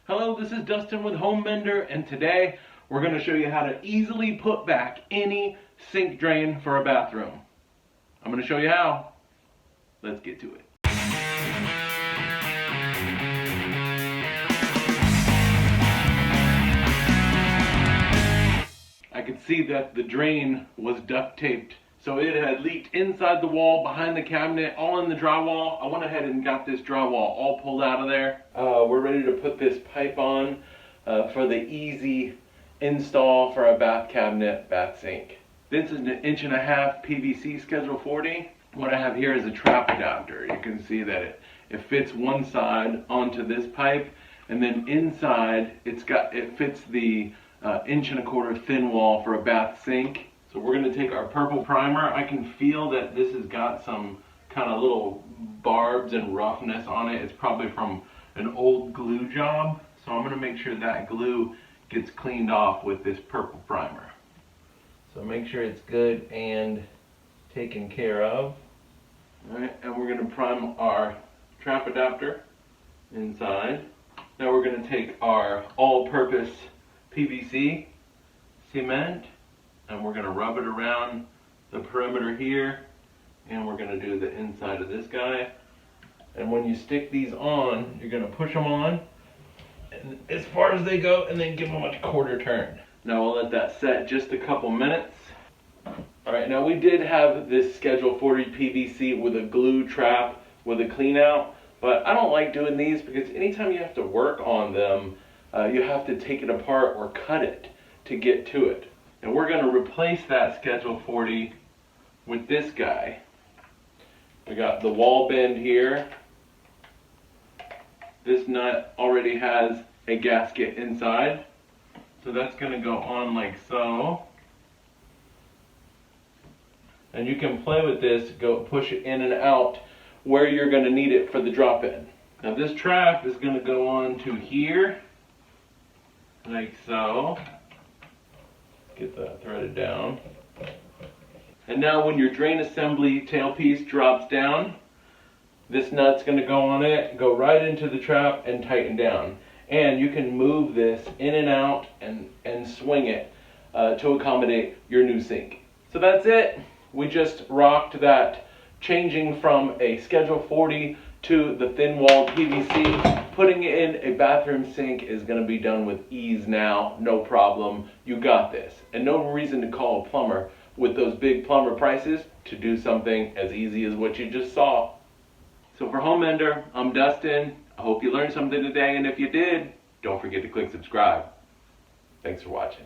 Hello, this is Dustin with Home Mender, and today we're going to show you how to easily put back any sink drain for a bathroom. I'm going to show you how. Let's get to it. I could see that the drain was duct taped, so it had leaked inside the wall, behind the cabinet, all in the drywall. I went ahead and got this drywall all pulled out of there. We're ready to put this pipe on for the easy install for a bath cabinet, bath sink. This is an 1.5 inch PVC Schedule 40. What I have here is a trap adapter. You can see that it fits one side onto this pipe, and then inside it fits the 1.25 inch thin wall for a bath sink. So we're going to take our purple primer. I can feel that this has got some kind of little barbs and roughness on it. It's probably from an old glue job. So I'm going to make sure that glue gets cleaned off with this purple primer. So make sure it's good and taken care of. All right, and we're going to prime our trap adapter inside. Now we're going to take our all-purpose PVC cement, and we're going to rub it around the perimeter here, and we're going to do the inside of this guy. And when you stick these on, you're going to push them on and as far as they go, and then give them a quarter turn. Now we'll let that set just a couple minutes. Alright, now we did have this Schedule 40 PVC with a glue trap with a clean out, but I don't like doing these because anytime you have to work on them, you have to take it apart or cut it to get to it. And we're going to replace that Schedule 40 with this guy. We got the wall bend here. This nut already has a gasket inside, so that's going to go on like so. And you can play with this, go push it in and out where you're going to need it for the drop-in. Now this trap is going to go on to here, like so. Get that threaded down. And now when your drain assembly tailpiece drops down, this nut's going to go on it, go right into the trap and tighten down. And you can move this in and out and swing it to accommodate your new sink. So that's it. We just rocked that, changing from a Schedule 40 to the thin walled PVC. Putting it in a bathroom sink is going to be done with ease now, no problem. You got this. And no reason to call a plumber with those big plumber prices to do something as easy as what you just saw. So for Home Mender, I'm Dustin. I hope you learned something today, and if you did, don't forget to click subscribe. Thanks for watching.